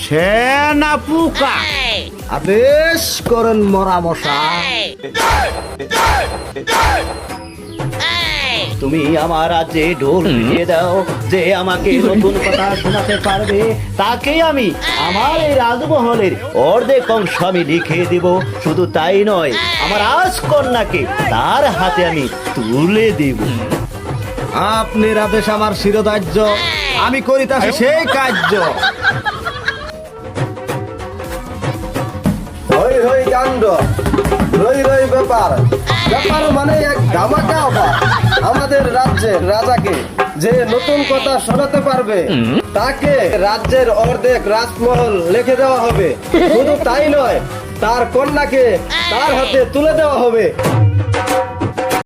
সেনা পোকা। আদেশ করেন মরা মশাই। তুমি আমার রাজ্যে ঢোল পিটিয়ে দাও, যে আমাকে নতুন কথা শোনাতে পারবে তাকে আমি আমার এই রাজমহলের অর্ধেক অংশ আমি লিখে দিব। শুধু তাই নয়, আমার রাজকন্যাকে তার হাতে আমি তুলে দেব। আপনার আদেশ আমার শিরোধার্য, আমি করিতাছি সেই কার্য। হই হই কাণ্ড, রই রই ব্যাপার। ব্যাপার মানে এক ধামাকা অফার। আমাদের রাজ্যের রাজাকে যে নতুন কথা শোনাতে পারবে তাকে রাজ্যের অর্ধেক রাজমহল লিখে দেওয়া হবে। শুধু তাই নয়, তার কন্যাকে তার হাতে তুলে দেওয়া হবে।